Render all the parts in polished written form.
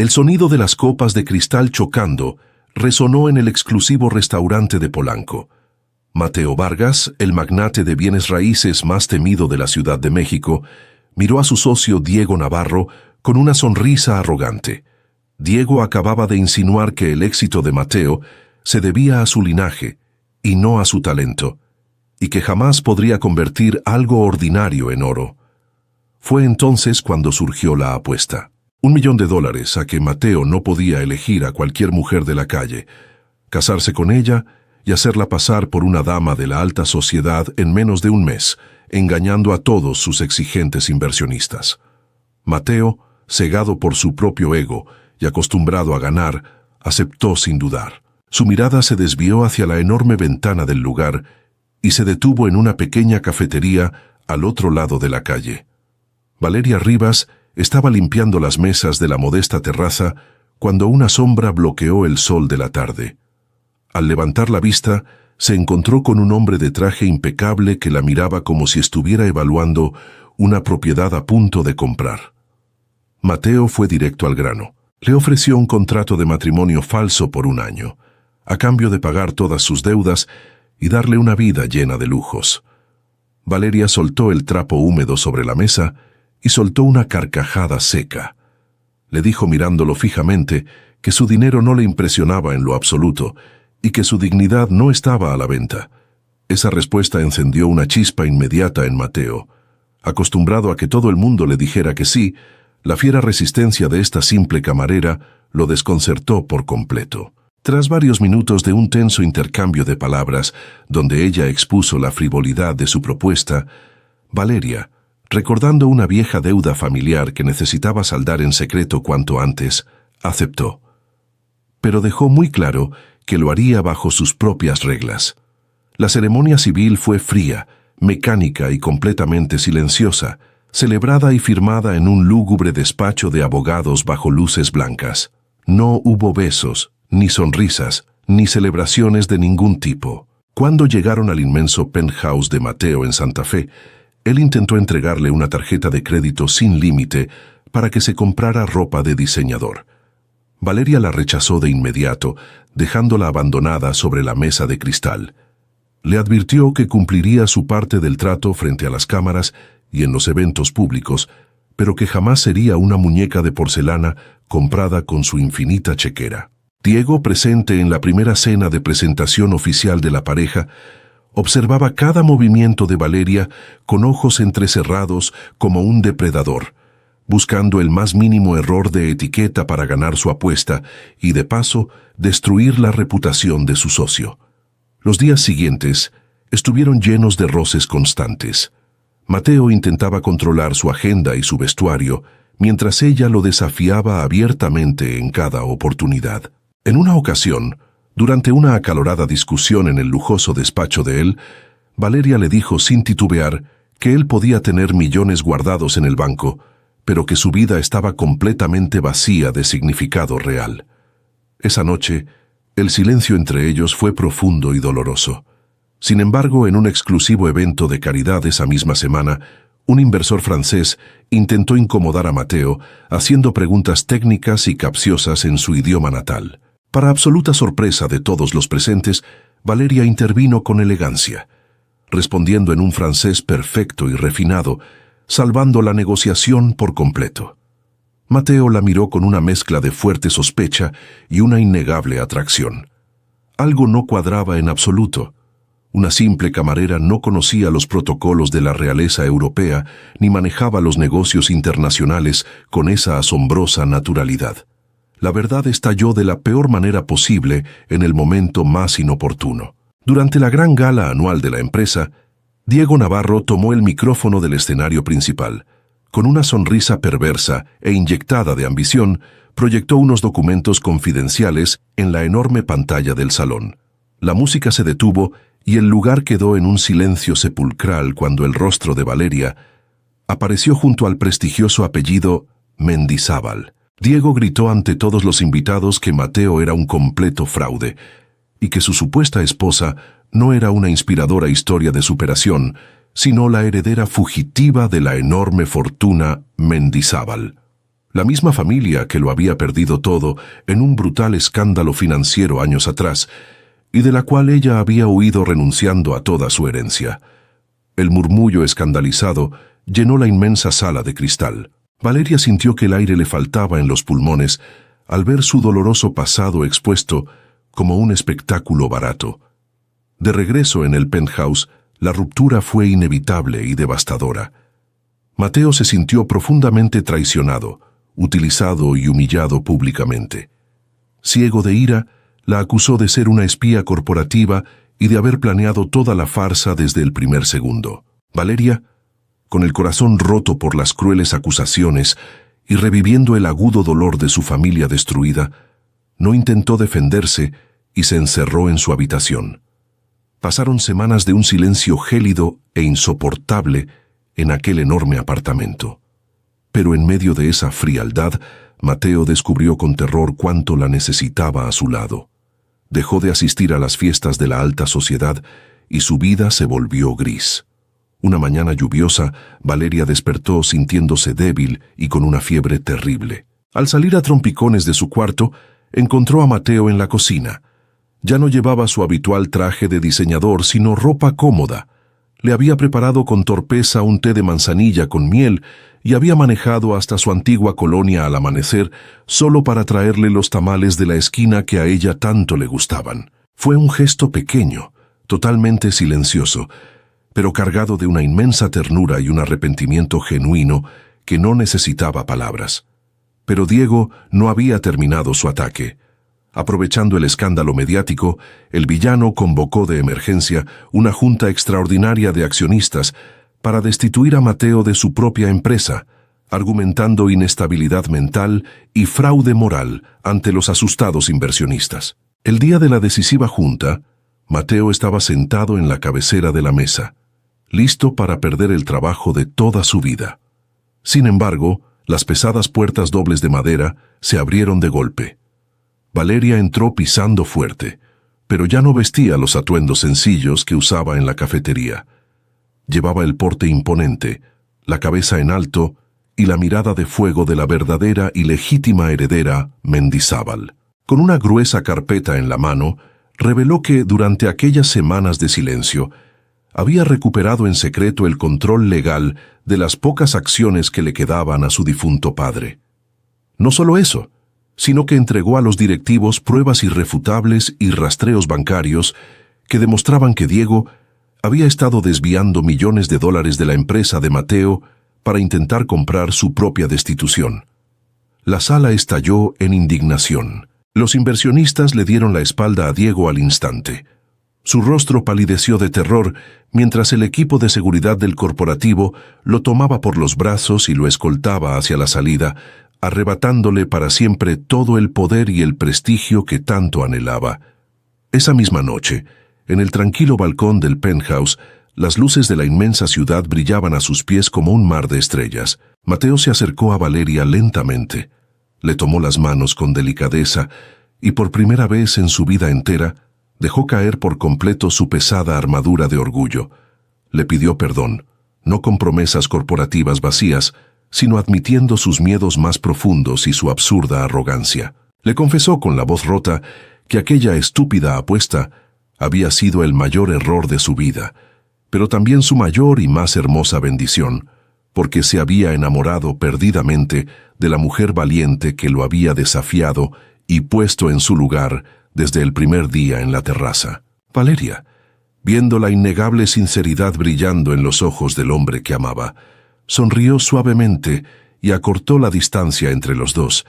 El sonido de las copas de cristal chocando resonó en el exclusivo restaurante de Polanco. Mateo Vargas, el magnate de bienes raíces más temido de la Ciudad de México, miró a su socio Diego Navarro con una sonrisa arrogante. Diego acababa de insinuar que el éxito de Mateo se debía a su linaje y no a su talento, y que jamás podría convertir algo ordinario en oro. Fue entonces cuando surgió la apuesta. $1.000.000 a que Mateo no podía elegir a cualquier mujer de la calle, casarse con ella y hacerla pasar por una dama de la alta sociedad en menos de un mes, engañando a todos sus exigentes inversionistas. Mateo, cegado por su propio ego y acostumbrado a ganar, aceptó sin dudar. Su mirada se desvió hacia la enorme ventana del lugar y se detuvo en una pequeña cafetería al otro lado de la calle. Valeria Rivas estaba limpiando las mesas de la modesta terraza cuando una sombra bloqueó el sol de la tarde. Al levantar la vista, se encontró con un hombre de traje impecable que la miraba como si estuviera evaluando una propiedad a punto de comprar. Mateo fue directo al grano. Le ofreció un contrato de matrimonio falso por 1 año, a cambio de pagar todas sus deudas y darle una vida llena de lujos. Valeria soltó el trapo húmedo sobre la mesa y soltó una carcajada seca. Le dijo mirándolo fijamente que su dinero no le impresionaba en lo absoluto y que su dignidad no estaba a la venta. Esa respuesta encendió una chispa inmediata en Mateo. Acostumbrado a que todo el mundo le dijera que sí, la fiera resistencia de esta simple camarera lo desconcertó por completo. Tras varios minutos de un tenso intercambio de palabras, donde ella expuso la frivolidad de su propuesta, Valeria, recordando una vieja deuda familiar que necesitaba saldar en secreto cuanto antes, aceptó. Pero dejó muy claro que lo haría bajo sus propias reglas. La ceremonia civil fue fría, mecánica y completamente silenciosa, celebrada y firmada en un lúgubre despacho de abogados bajo luces blancas. No hubo besos, ni sonrisas, ni celebraciones de ningún tipo. Cuando llegaron al inmenso penthouse de Mateo en Santa Fe, él intentó entregarle una tarjeta de crédito sin límite para que se comprara ropa de diseñador. Valeria la rechazó de inmediato, dejándola abandonada sobre la mesa de cristal. Le advirtió que cumpliría su parte del trato frente a las cámaras y en los eventos públicos, pero que jamás sería una muñeca de porcelana comprada con su infinita chequera. Diego, presente en la primera cena de presentación oficial de la pareja, observaba cada movimiento de Valeria con ojos entrecerrados como un depredador, buscando el más mínimo error de etiqueta para ganar su apuesta y, de paso, destruir la reputación de su socio. Los días siguientes estuvieron llenos de roces constantes. Mateo intentaba controlar su agenda y su vestuario, mientras ella lo desafiaba abiertamente en cada oportunidad. En una ocasión, durante una acalorada discusión en el lujoso despacho de él, Valeria le dijo sin titubear que él podía tener millones guardados en el banco, pero que su vida estaba completamente vacía de significado real. Esa noche, el silencio entre ellos fue profundo y doloroso. Sin embargo, en un exclusivo evento de caridad esa misma semana, un inversor francés intentó incomodar a Mateo, haciendo preguntas técnicas y capciosas en su idioma natal. Para absoluta sorpresa de todos los presentes, Valeria intervino con elegancia, respondiendo en un francés perfecto y refinado, salvando la negociación por completo. Mateo la miró con una mezcla de fuerte sospecha y una innegable atracción. Algo no cuadraba en absoluto. Una simple camarera no conocía los protocolos de la realeza europea ni manejaba los negocios internacionales con esa asombrosa naturalidad. La verdad estalló de la peor manera posible en el momento más inoportuno. Durante la gran gala anual de la empresa, Diego Navarro tomó el micrófono del escenario principal. Con una sonrisa perversa e inyectada de ambición, proyectó unos documentos confidenciales en la enorme pantalla del salón. La música se detuvo y el lugar quedó en un silencio sepulcral cuando el rostro de Valeria apareció junto al prestigioso apellido Mendizábal. Diego gritó ante todos los invitados que Mateo era un completo fraude y que su supuesta esposa no era una inspiradora historia de superación, sino la heredera fugitiva de la enorme fortuna Mendizábal. La misma familia que lo había perdido todo en un brutal escándalo financiero años atrás, y de la cual ella había huido renunciando a toda su herencia. El murmullo escandalizado llenó la inmensa sala de cristal. Valeria sintió que el aire le faltaba en los pulmones al ver su doloroso pasado expuesto como un espectáculo barato. De regreso en el penthouse, la ruptura fue inevitable y devastadora. Mateo se sintió profundamente traicionado, utilizado y humillado públicamente. Ciego de ira, la acusó de ser una espía corporativa y de haber planeado toda la farsa desde el primer segundo. Valeria, con el corazón roto por las crueles acusaciones y reviviendo el agudo dolor de su familia destruida, no intentó defenderse y se encerró en su habitación. Pasaron semanas de un silencio gélido e insoportable en aquel enorme apartamento. Pero en medio de esa frialdad, Mateo descubrió con terror cuánto la necesitaba a su lado. Dejó de asistir a las fiestas de la alta sociedad y su vida se volvió gris. Una mañana lluviosa, Valeria despertó sintiéndose débil y con una fiebre terrible. Al salir a trompicones de su cuarto, encontró a Mateo en la cocina. Ya no llevaba su habitual traje de diseñador, sino ropa cómoda. Le había preparado con torpeza un té de manzanilla con miel y había manejado hasta su antigua colonia al amanecer solo para traerle los tamales de la esquina que a ella tanto le gustaban. Fue un gesto pequeño, totalmente silencioso, pero cargado de una inmensa ternura y un arrepentimiento genuino que no necesitaba palabras. Pero Diego no había terminado su ataque. Aprovechando el escándalo mediático, el villano convocó de emergencia una junta extraordinaria de accionistas para destituir a Mateo de su propia empresa, argumentando inestabilidad mental y fraude moral ante los asustados inversionistas. El día de la decisiva junta, Mateo estaba sentado en la cabecera de la mesa, listo para perder el trabajo de toda su vida. Sin embargo, las pesadas puertas dobles de madera se abrieron de golpe. Valeria entró pisando fuerte, pero ya no vestía los atuendos sencillos que usaba en la cafetería. Llevaba el porte imponente, la cabeza en alto y la mirada de fuego de la verdadera y legítima heredera Mendizábal. Con una gruesa carpeta en la mano, reveló que durante aquellas semanas de silencio había recuperado en secreto el control legal de las pocas acciones que le quedaban a su difunto padre. No solo eso, sino que entregó a los directivos pruebas irrefutables y rastreos bancarios que demostraban que Diego había estado desviando millones de dólares de la empresa de Mateo para intentar comprar su propia destitución. La sala estalló en indignación. Los inversionistas le dieron la espalda a Diego al instante. Su rostro palideció de terror mientras el equipo de seguridad del corporativo lo tomaba por los brazos y lo escoltaba hacia la salida, arrebatándole para siempre todo el poder y el prestigio que tanto anhelaba. Esa misma noche, en el tranquilo balcón del penthouse, las luces de la inmensa ciudad brillaban a sus pies como un mar de estrellas. Mateo se acercó a Valeria lentamente, le tomó las manos con delicadeza y por primera vez en su vida entera dejó caer por completo su pesada armadura de orgullo. Le pidió perdón, no con promesas corporativas vacías, sino admitiendo sus miedos más profundos y su absurda arrogancia. Le confesó con la voz rota que aquella estúpida apuesta había sido el mayor error de su vida, pero también su mayor y más hermosa bendición, porque se había enamorado perdidamente de la mujer valiente que lo había desafiado y puesto en su lugar desde el primer día en la terraza. Valeria, viendo la innegable sinceridad brillando en los ojos del hombre que amaba, sonrió suavemente y acortó la distancia entre los dos,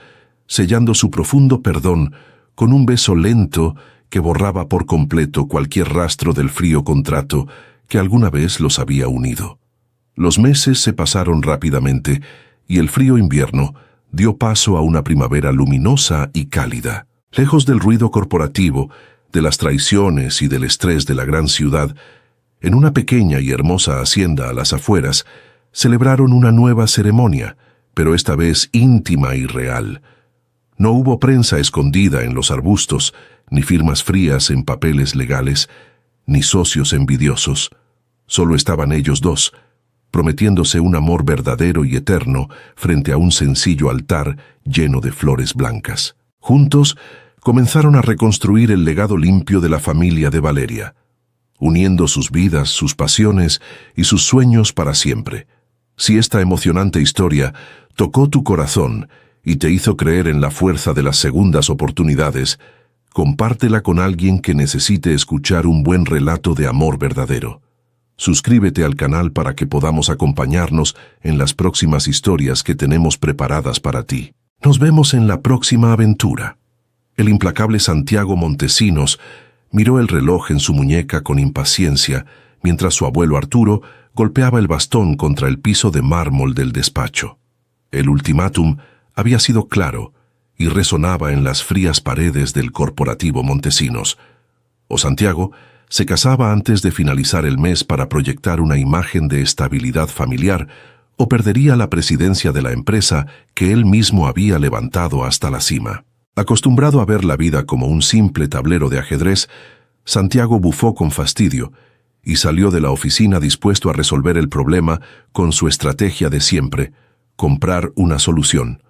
sellando su profundo perdón con un beso lento que borraba por completo cualquier rastro del frío contrato que alguna vez los había unido. Los meses se pasaron rápidamente y el frío invierno dio paso a una primavera luminosa y cálida. Lejos del ruido corporativo, de las traiciones y del estrés de la gran ciudad, en una pequeña y hermosa hacienda a las afueras, celebraron una nueva ceremonia, pero esta vez íntima y real. No hubo prensa escondida en los arbustos, ni firmas frías en papeles legales, ni socios envidiosos. Solo estaban ellos dos, prometiéndose un amor verdadero y eterno frente a un sencillo altar lleno de flores blancas. Juntos, comenzaron a reconstruir el legado limpio de la familia de Valeria, uniendo sus vidas, sus pasiones y sus sueños para siempre. Si esta emocionante historia tocó tu corazón y te hizo creer en la fuerza de las segundas oportunidades, compártela con alguien que necesite escuchar un buen relato de amor verdadero. Suscríbete al canal para que podamos acompañarnos en las próximas historias que tenemos preparadas para ti. Nos vemos en la próxima aventura. El implacable Santiago Montesinos miró el reloj en su muñeca con impaciencia, mientras su abuelo Arturo golpeaba el bastón contra el piso de mármol del despacho. El ultimátum había sido claro y resonaba en las frías paredes del corporativo Montesinos. O Santiago se casaba antes de finalizar el mes para proyectar una imagen de estabilidad familiar, o perdería la presidencia de la empresa que él mismo había levantado hasta la cima. Acostumbrado a ver la vida como un simple tablero de ajedrez, Santiago bufó con fastidio y salió de la oficina dispuesto a resolver el problema con su estrategia de siempre: comprar una solución.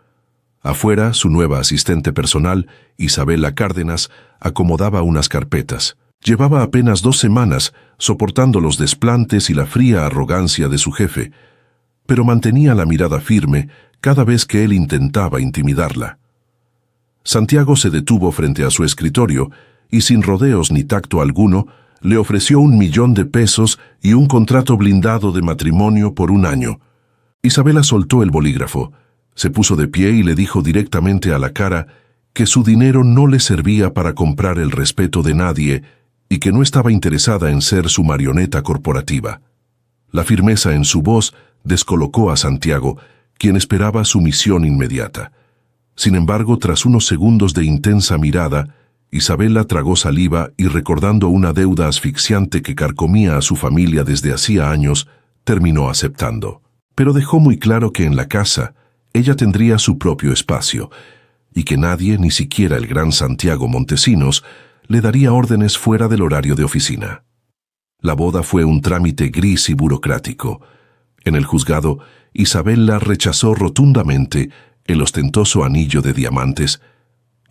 Afuera, su nueva asistente personal, Isabela Cárdenas, acomodaba unas carpetas. Llevaba apenas 2 semanas soportando los desplantes y la fría arrogancia de su jefe, pero mantenía la mirada firme cada vez que él intentaba intimidarla. Santiago se detuvo frente a su escritorio y, sin rodeos ni tacto alguno, le ofreció $1.000.000 y un contrato blindado de matrimonio por 1 año. Isabela soltó el bolígrafo, se puso de pie y le dijo directamente a la cara que su dinero no le servía para comprar el respeto de nadie y que no estaba interesada en ser su marioneta corporativa. La firmeza en su voz descolocó a Santiago, quien esperaba sumisión inmediata. Sin embargo, tras unos segundos de intensa mirada, Isabela tragó saliva y, recordando una deuda asfixiante que carcomía a su familia desde hacía años, terminó aceptando. Pero dejó muy claro que en la casa ella tendría su propio espacio y que nadie, ni siquiera el gran Santiago Montesinos, le daría órdenes fuera del horario de oficina. La boda fue un trámite gris y burocrático. En el juzgado, Isabela rechazó rotundamente el ostentoso anillo de diamantes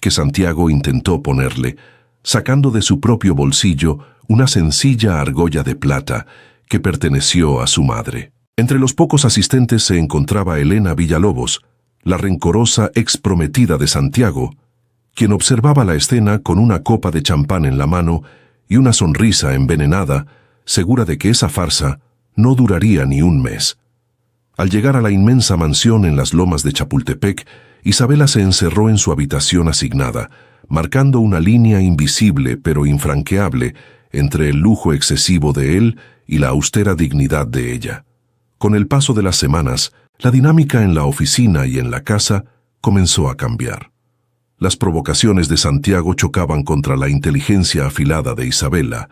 que Santiago intentó ponerle, sacando de su propio bolsillo una sencilla argolla de plata que perteneció a su madre. Entre los pocos asistentes se encontraba Elena Villalobos, la rencorosa ex prometida de Santiago, quien observaba la escena con una copa de champán en la mano y una sonrisa envenenada, segura de que esa farsa no duraría ni 1 mes. Al llegar a la inmensa mansión en las lomas de Chapultepec, Isabela se encerró en su habitación asignada, marcando una línea invisible pero infranqueable entre el lujo excesivo de él y la austera dignidad de ella. Con el paso de las semanas, la dinámica en la oficina y en la casa comenzó a cambiar. Las provocaciones de Santiago chocaban contra la inteligencia afilada de Isabela.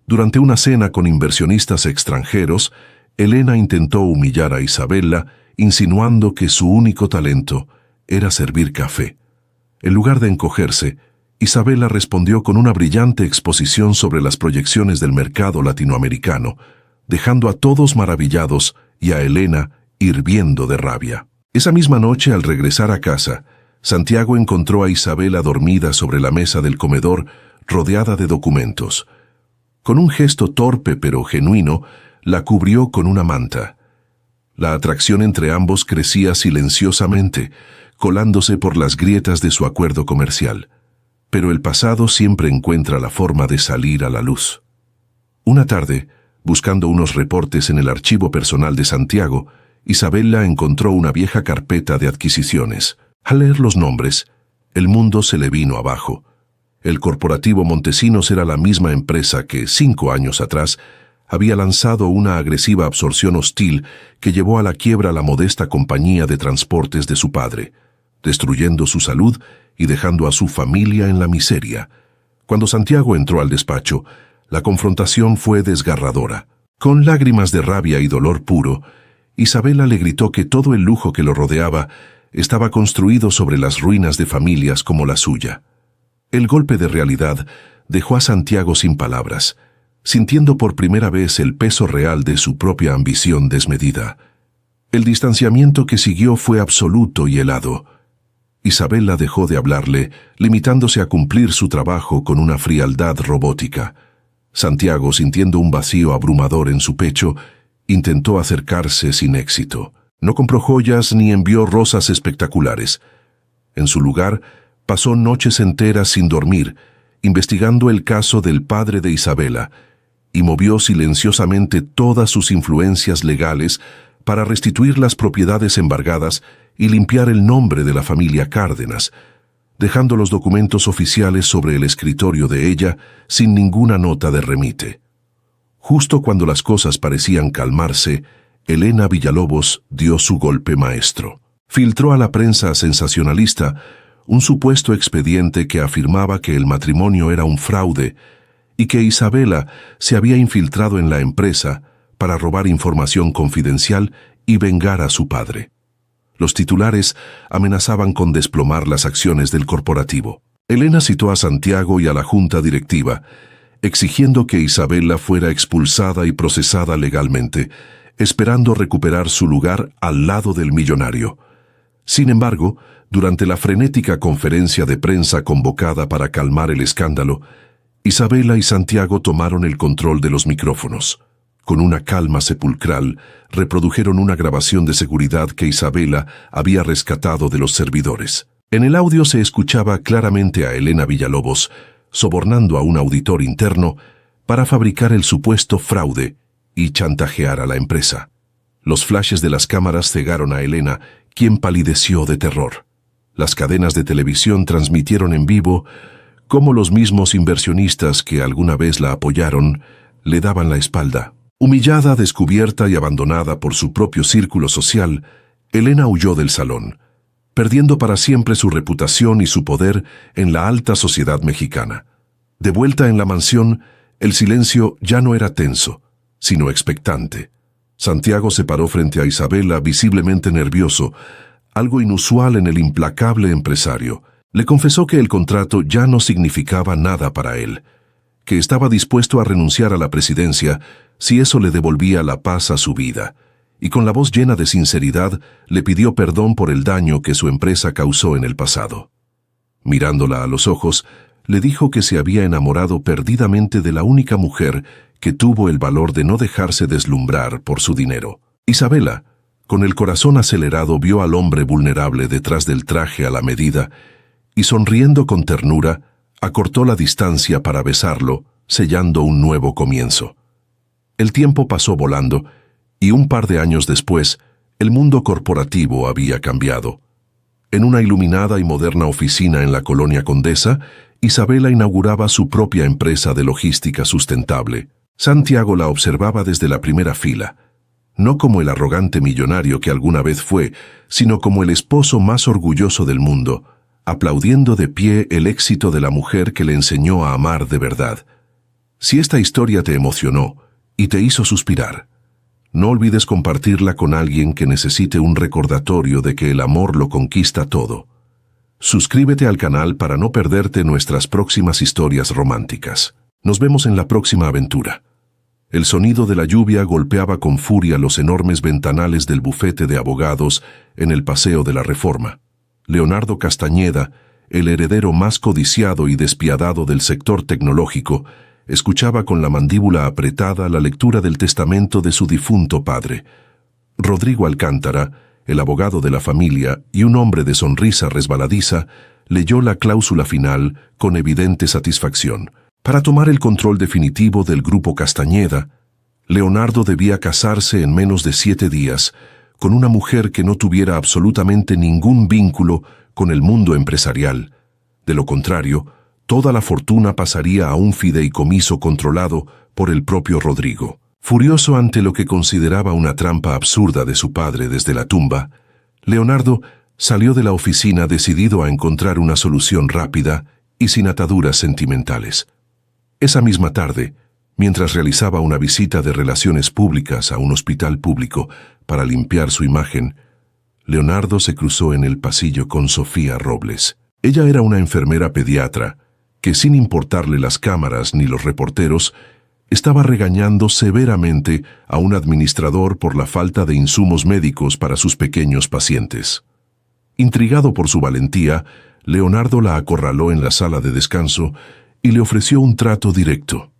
Durante una cena con inversionistas extranjeros, Elena intentó humillar a Isabela, insinuando que su único talento era servir café. En lugar de encogerse, Isabela respondió con una brillante exposición sobre las proyecciones del mercado latinoamericano, dejando a todos maravillados y a Elena hirviendo de rabia. Esa misma noche, al regresar a casa, Santiago encontró a Isabela dormida sobre la mesa del comedor, rodeada de documentos. Con un gesto torpe pero genuino, la cubrió con una manta. La atracción entre ambos crecía silenciosamente, colándose por las grietas de su acuerdo comercial. Pero el pasado siempre encuentra la forma de salir a la luz. Una tarde, buscando unos reportes en el archivo personal de Santiago, Isabela encontró una vieja carpeta de adquisiciones. Al leer los nombres, el mundo se le vino abajo. El corporativo Montesinos era la misma empresa que 5 años atrás había lanzado una agresiva absorción hostil que llevó a la quiebra a la modesta compañía de transportes de su padre, destruyendo su salud y dejando a su familia en la miseria. Cuando Santiago entró al despacho, la confrontación fue desgarradora. Con lágrimas de rabia y dolor puro, Isabela le gritó que todo el lujo que lo rodeaba estaba construido sobre las ruinas de familias como la suya. El golpe de realidad dejó a Santiago sin palabras. sintiendo por primera vez el peso real de su propia ambición desmedida. El distanciamiento que siguió fue absoluto y helado. Isabela dejó de hablarle, limitándose a cumplir su trabajo con una frialdad robótica. Santiago, sintiendo un vacío abrumador en su pecho, intentó acercarse sin éxito. No compró joyas ni envió rosas espectaculares. En su lugar, pasó noches enteras sin dormir, investigando el caso del padre de Isabela, y movió silenciosamente todas sus influencias legales para restituir las propiedades embargadas y limpiar el nombre de la familia Cárdenas, dejando los documentos oficiales sobre el escritorio de ella sin ninguna nota de remite. Justo cuando las cosas parecían calmarse, Elena Villalobos dio su golpe maestro. Filtró a la prensa sensacionalista un supuesto expediente que afirmaba que el matrimonio era un fraude y que Isabela se había infiltrado en la empresa para robar información confidencial y vengar a su padre. Los titulares amenazaban con desplomar las acciones del corporativo. Elena citó a Santiago y a la junta directiva, exigiendo que Isabela fuera expulsada y procesada legalmente, esperando recuperar su lugar al lado del millonario. Sin embargo, durante la frenética conferencia de prensa convocada para calmar el escándalo, Isabela y Santiago tomaron el control de los micrófonos. Con una calma sepulcral, reprodujeron una grabación de seguridad que Isabela había rescatado de los servidores. En el audio se escuchaba claramente a Elena Villalobos sobornando a un auditor interno para fabricar el supuesto fraude y chantajear a la empresa. Los flashes de las cámaras cegaron a Elena, quien palideció de terror. Las cadenas de televisión transmitieron en vivo cómo los mismos inversionistas que alguna vez la apoyaron le daban la espalda. Humillada, descubierta y abandonada por su propio círculo social, Elena huyó del salón, perdiendo para siempre su reputación y su poder en la alta sociedad mexicana. De vuelta en la mansión, el silencio ya no era tenso, sino expectante. Santiago se paró frente a Isabela, visiblemente nervioso, algo inusual en el implacable empresario. Le confesó que el contrato ya no significaba nada para él, que estaba dispuesto a renunciar a la presidencia si eso le devolvía la paz a su vida, y con la voz llena de sinceridad le pidió perdón por el daño que su empresa causó en el pasado. Mirándola a los ojos, le dijo que se había enamorado perdidamente de la única mujer que tuvo el valor de no dejarse deslumbrar por su dinero. Isabela, con el corazón acelerado, vio al hombre vulnerable detrás del traje a la medida y, sonriendo con ternura, acortó la distancia para besarlo, sellando un nuevo comienzo. El tiempo pasó volando, y un par de años después, el mundo corporativo había cambiado. En una iluminada y moderna oficina en la Colonia Condesa, Isabela inauguraba su propia empresa de logística sustentable. Santiago la observaba desde la primera fila, no como el arrogante millonario que alguna vez fue, sino como el esposo más orgulloso del mundo, aplaudiendo de pie el éxito de la mujer que le enseñó a amar de verdad. Si esta historia te emocionó y te hizo suspirar, no olvides compartirla con alguien que necesite un recordatorio de que el amor lo conquista todo. Suscríbete al canal para no perderte nuestras próximas historias románticas. Nos vemos en la próxima aventura. El sonido de la lluvia golpeaba con furia los enormes ventanales del bufete de abogados en el Paseo de la Reforma. Leonardo Castañeda, el heredero más codiciado y despiadado del sector tecnológico, escuchaba con la mandíbula apretada la lectura del testamento de su difunto padre. Rodrigo Alcántara, el abogado de la familia y un hombre de sonrisa resbaladiza, leyó la cláusula final con evidente satisfacción. Para tomar el control definitivo del grupo Castañeda, Leonardo debía casarse en menos de 7 días con una mujer que no tuviera absolutamente ningún vínculo con el mundo empresarial. De lo contrario, toda la fortuna pasaría a un fideicomiso controlado por el propio Rodrigo. Furioso ante lo que consideraba una trampa absurda de su padre desde la tumba, Leonardo salió de la oficina decidido a encontrar una solución rápida y sin ataduras sentimentales. Esa misma tarde, mientras realizaba una visita de relaciones públicas a un hospital público para limpiar su imagen, Leonardo se cruzó en el pasillo con Sofía Robles. Ella era una enfermera pediatra que, sin importarle las cámaras ni los reporteros, estaba regañando severamente a un administrador por la falta de insumos médicos para sus pequeños pacientes. Intrigado por su valentía, Leonardo la acorraló en la sala de descanso y le ofreció un trato directo.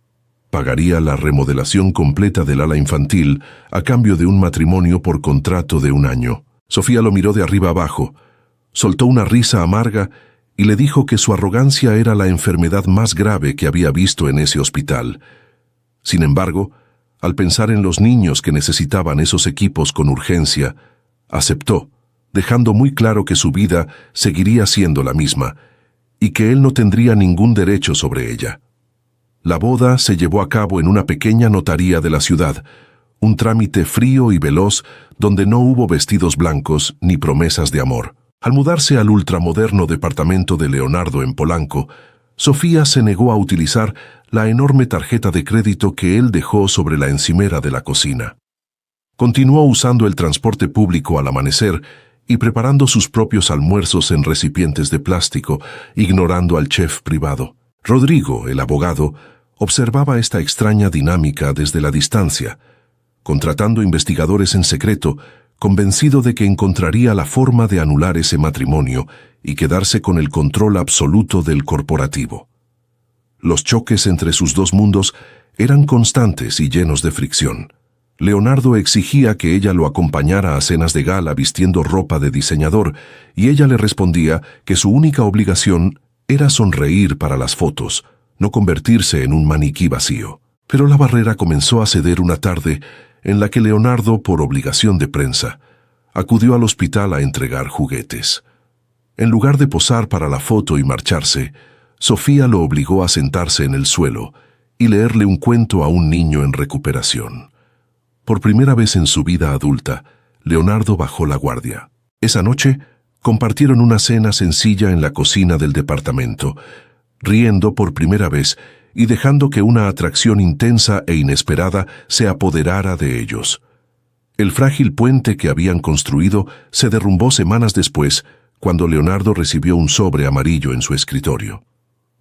Pagaría la remodelación completa del ala infantil a cambio de un matrimonio por contrato de 1 año. Sofía lo miró de arriba abajo, soltó una risa amarga y le dijo que su arrogancia era la enfermedad más grave que había visto en ese hospital. Sin embargo, al pensar en los niños que necesitaban esos equipos con urgencia, aceptó, dejando muy claro que su vida seguiría siendo la misma y que él no tendría ningún derecho sobre ella. La boda se llevó a cabo en una pequeña notaría de la ciudad, un trámite frío y veloz donde no hubo vestidos blancos ni promesas de amor. Al mudarse al ultramoderno departamento de Leonardo en Polanco, Sofía se negó a utilizar la enorme tarjeta de crédito que él dejó sobre la encimera de la cocina. Continuó usando el transporte público al amanecer y preparando sus propios almuerzos en recipientes de plástico, ignorando al chef privado. Rodrigo, el abogado, observaba esta extraña dinámica desde la distancia, contratando investigadores en secreto, convencido de que encontraría la forma de anular ese matrimonio y quedarse con el control absoluto del corporativo. Los choques entre sus dos mundos eran constantes y llenos de fricción. Leonardo exigía que ella lo acompañara a cenas de gala vistiendo ropa de diseñador, y ella le respondía que su única obligación era sonreír para las fotos, no convertirse en un maniquí vacío. Pero la barrera comenzó a ceder una tarde en la que Leonardo, por obligación de prensa, acudió al hospital a entregar juguetes. En lugar de posar para la foto y marcharse, Sofía lo obligó a sentarse en el suelo y leerle un cuento a un niño en recuperación. Por primera vez en su vida adulta, Leonardo bajó la guardia. Esa noche, compartieron una cena sencilla en la cocina del departamento, riendo por primera vez y dejando que una atracción intensa e inesperada se apoderara de ellos. El frágil puente que habían construido se derrumbó semanas después, cuando Leonardo recibió un sobre amarillo en su escritorio.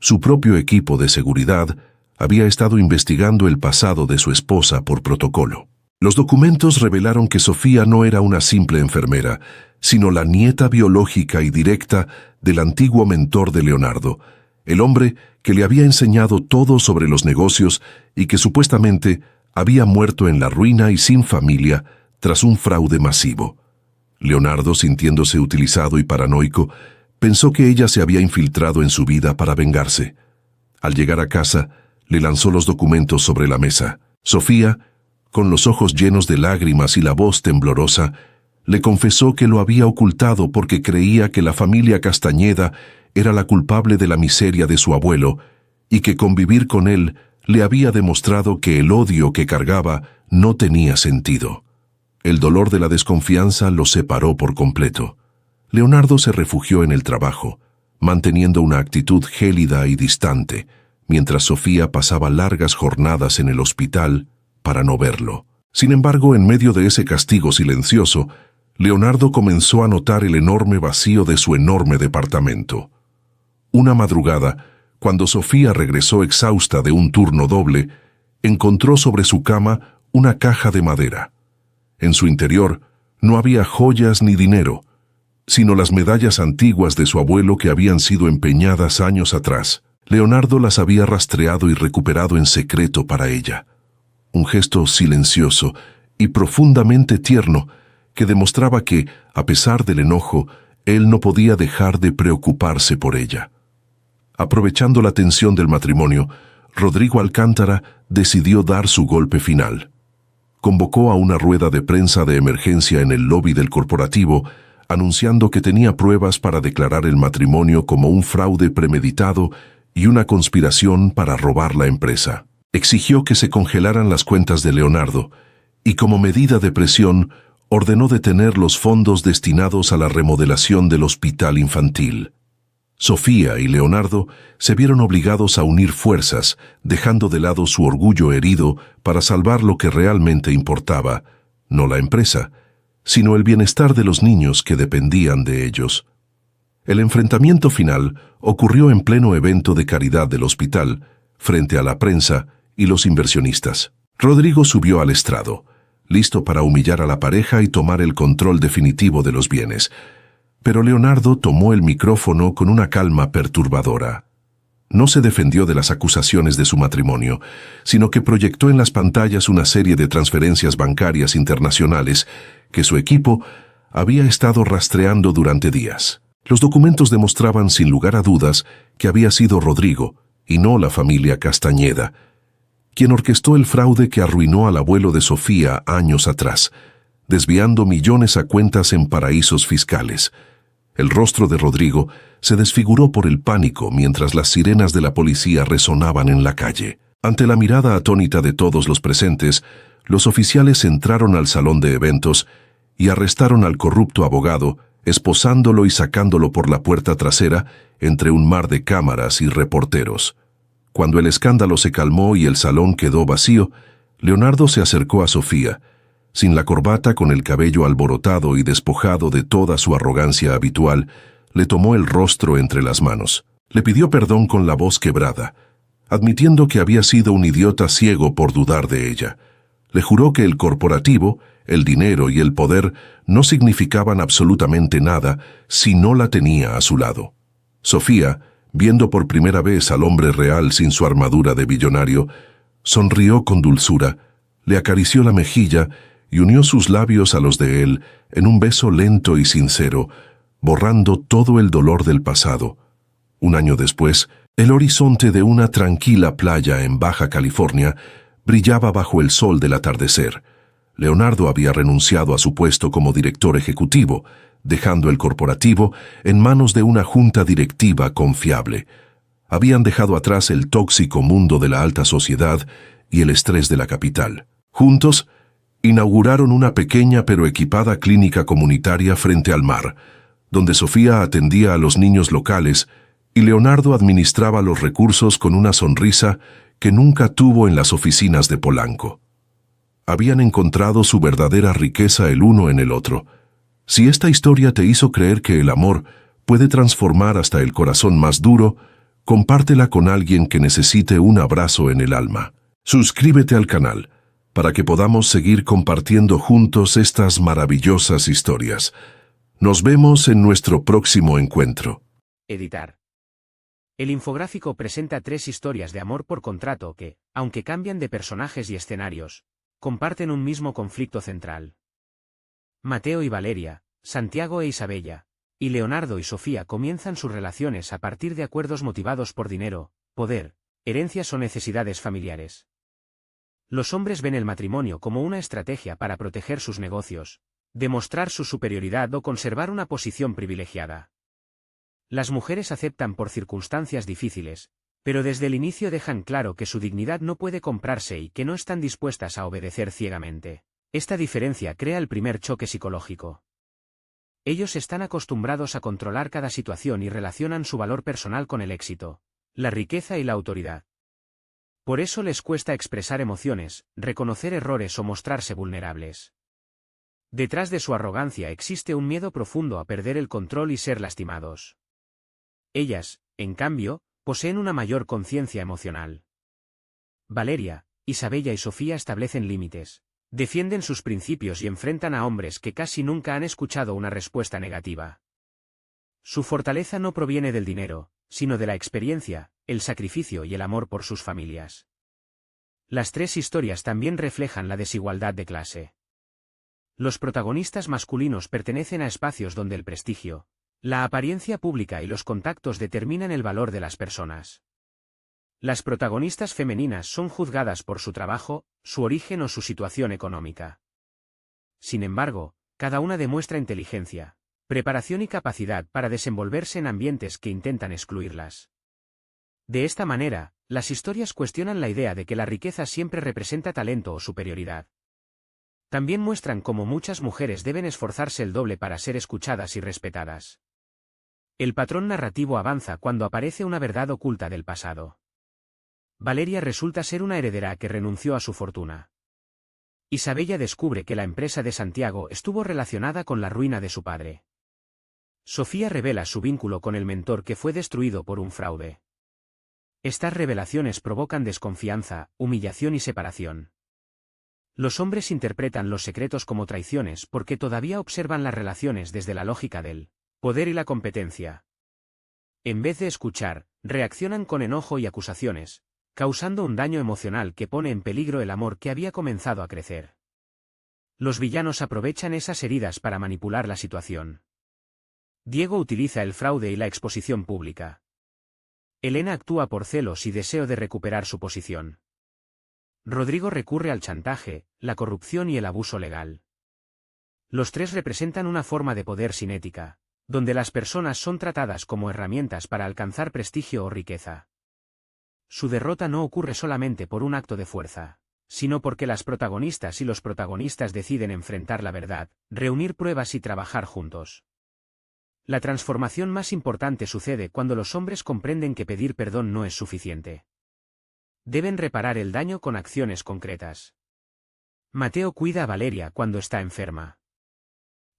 Su propio equipo de seguridad había estado investigando el pasado de su esposa por protocolo. Los documentos revelaron que Sofía no era una simple enfermera, sino la nieta biológica y directa del antiguo mentor de Leonardo, el hombre que le había enseñado todo sobre los negocios y que supuestamente había muerto en la ruina y sin familia tras un fraude masivo. Leonardo, sintiéndose utilizado y paranoico, pensó que ella se había infiltrado en su vida para vengarse. Al llegar a casa, le lanzó los documentos sobre la mesa. Sofía, con los ojos llenos de lágrimas y la voz temblorosa, le confesó que lo había ocultado porque creía que la familia Castañeda era la culpable de la miseria de su abuelo y que convivir con él le había demostrado que el odio que cargaba no tenía sentido. El dolor de la desconfianza lo separó por completo. Leonardo se refugió en el trabajo, manteniendo una actitud gélida y distante, mientras Sofía pasaba largas jornadas en el hospital para no verlo. Sin embargo, en medio de ese castigo silencioso, Leonardo comenzó a notar el enorme vacío de su enorme departamento. Una madrugada, cuando Sofía regresó exhausta de un turno doble, encontró sobre su cama una caja de madera. En su interior no había joyas ni dinero, sino las medallas antiguas de su abuelo que habían sido empeñadas años atrás. Leonardo las había rastreado y recuperado en secreto para ella. Un gesto silencioso y profundamente tierno que demostraba que, a pesar del enojo, él no podía dejar de preocuparse por ella. Aprovechando la tensión del matrimonio, Rodrigo Alcántara decidió dar su golpe final. Convocó a una rueda de prensa de emergencia en el lobby del corporativo, anunciando que tenía pruebas para declarar el matrimonio como un fraude premeditado y una conspiración para robar la empresa. Exigió que se congelaran las cuentas de Leonardo y, como medida de presión, ordenó detener los fondos destinados a la remodelación del hospital infantil. Sofía y Leonardo se vieron obligados a unir fuerzas, dejando de lado su orgullo herido para salvar lo que realmente importaba, no la empresa, sino el bienestar de los niños que dependían de ellos. El enfrentamiento final ocurrió en pleno evento de caridad del hospital, frente a la prensa y los inversionistas. Rodrigo subió al estrado, listo para humillar a la pareja y tomar el control definitivo de los bienes. Pero Leonardo tomó el micrófono con una calma perturbadora. No se defendió de las acusaciones de su matrimonio, sino que proyectó en las pantallas una serie de transferencias bancarias internacionales que su equipo había estado rastreando durante días. Los documentos demostraban sin lugar a dudas que había sido Rodrigo, y no la familia Castañeda, quien orquestó el fraude que arruinó al abuelo de Sofía años atrás, desviando millones a cuentas en paraísos fiscales. El rostro de Rodrigo se desfiguró por el pánico mientras las sirenas de la policía resonaban en la calle. Ante la mirada atónita de todos los presentes, los oficiales entraron al salón de eventos y arrestaron al corrupto abogado, esposándolo y sacándolo por la puerta trasera entre un mar de cámaras y reporteros. Cuando el escándalo se calmó y el salón quedó vacío, Leonardo se acercó a Sofía, sin la corbata, con el cabello alborotado y despojado de toda su arrogancia habitual, le tomó el rostro entre las manos. Le pidió perdón con la voz quebrada, admitiendo que había sido un idiota ciego por dudar de ella. Le juró que el corporativo, el dinero y el poder no significaban absolutamente nada si no la tenía a su lado. Sofía, viendo por primera vez al hombre real sin su armadura de billonario, sonrió con dulzura, le acarició la mejilla y unió sus labios a los de él en un beso lento y sincero, borrando todo el dolor del pasado. Un año después, el horizonte de una tranquila playa en Baja California brillaba bajo el sol del atardecer. Leonardo había renunciado a su puesto como director ejecutivo, dejando el corporativo en manos de una junta directiva confiable. Habían dejado atrás el tóxico mundo de la alta sociedad y el estrés de la capital. Juntos, inauguraron una pequeña pero equipada clínica comunitaria frente al mar, donde Sofía atendía a los niños locales y Leonardo administraba los recursos con una sonrisa que nunca tuvo en las oficinas de Polanco. Habían encontrado su verdadera riqueza el uno en el otro. Si esta historia te hizo creer que el amor puede transformar hasta el corazón más duro, compártela con alguien que necesite un abrazo en el alma. Suscríbete al canal para que podamos seguir compartiendo juntos estas maravillosas historias. Nos vemos en nuestro próximo encuentro. Editar. El infográfico presenta 3 historias de amor por contrato que, aunque cambian de personajes y escenarios, comparten un mismo conflicto central. Mateo y Valeria, Santiago e Isabella, y Leonardo y Sofía comienzan sus relaciones a partir de acuerdos motivados por dinero, poder, herencias o necesidades familiares. Los hombres ven el matrimonio como una estrategia para proteger sus negocios, demostrar su superioridad o conservar una posición privilegiada. Las mujeres aceptan por circunstancias difíciles, pero desde el inicio dejan claro que su dignidad no puede comprarse y que no están dispuestas a obedecer ciegamente. Esta diferencia crea el primer choque psicológico. Ellos están acostumbrados a controlar cada situación y relacionan su valor personal con el éxito, la riqueza y la autoridad. Por eso les cuesta expresar emociones, reconocer errores o mostrarse vulnerables. Detrás de su arrogancia existe un miedo profundo a perder el control y ser lastimados. Ellas, en cambio, poseen una mayor conciencia emocional. Valeria, Isabella y Sofía establecen límites, defienden sus principios y enfrentan a hombres que casi nunca han escuchado una respuesta negativa. Su fortaleza no proviene del dinero, sino de la experiencia, el sacrificio y el amor por sus familias. Las 3 historias también reflejan la desigualdad de clase. Los protagonistas masculinos pertenecen a espacios donde el prestigio, la apariencia pública y los contactos determinan el valor de las personas. Las protagonistas femeninas son juzgadas por su trabajo, su origen o su situación económica. Sin embargo, cada una demuestra inteligencia, preparación y capacidad para desenvolverse en ambientes que intentan excluirlas. De esta manera, las historias cuestionan la idea de que la riqueza siempre representa talento o superioridad. También muestran cómo muchas mujeres deben esforzarse el doble para ser escuchadas y respetadas. El patrón narrativo avanza cuando aparece una verdad oculta del pasado. Valeria resulta ser una heredera que renunció a su fortuna. Isabella descubre que la empresa de Santiago estuvo relacionada con la ruina de su padre. Sofía revela su vínculo con el mentor que fue destruido por un fraude. Estas revelaciones provocan desconfianza, humillación y separación. Los hombres interpretan los secretos como traiciones porque todavía observan las relaciones desde la lógica del poder y la competencia. En vez de escuchar, reaccionan con enojo y acusaciones, causando un daño emocional que pone en peligro el amor que había comenzado a crecer. Los villanos aprovechan esas heridas para manipular la situación. Diego utiliza el fraude y la exposición pública. Elena actúa por celos y deseo de recuperar su posición. Rodrigo recurre al chantaje, la corrupción y el abuso legal. Los tres representan una forma de poder sin ética, donde las personas son tratadas como herramientas para alcanzar prestigio o riqueza. Su derrota no ocurre solamente por un acto de fuerza, sino porque las protagonistas y los protagonistas deciden enfrentar la verdad, reunir pruebas y trabajar juntos. La transformación más importante sucede cuando los hombres comprenden que pedir perdón no es suficiente. Deben reparar el daño con acciones concretas. Mateo cuida a Valeria cuando está enferma.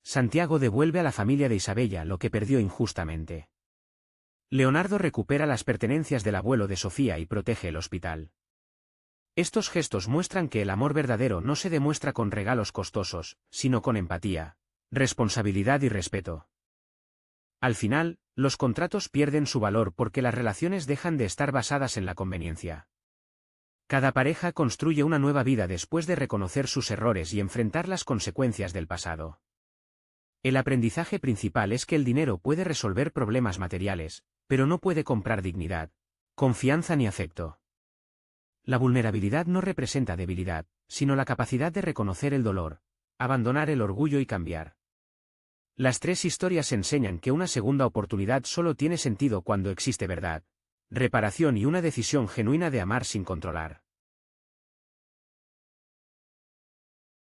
Santiago devuelve a la familia de Isabella lo que perdió injustamente. Leonardo recupera las pertenencias del abuelo de Sofía y protege el hospital. Estos gestos muestran que el amor verdadero no se demuestra con regalos costosos, sino con empatía, responsabilidad y respeto. Al final, los contratos pierden su valor porque las relaciones dejan de estar basadas en la conveniencia. Cada pareja construye una nueva vida después de reconocer sus errores y enfrentar las consecuencias del pasado. El aprendizaje principal es que el dinero puede resolver problemas materiales, pero no puede comprar dignidad, confianza ni afecto. La vulnerabilidad no representa debilidad, sino la capacidad de reconocer el dolor, abandonar el orgullo y cambiar. Las tres historias enseñan que una segunda oportunidad solo tiene sentido cuando existe verdad, reparación y una decisión genuina de amar sin controlar.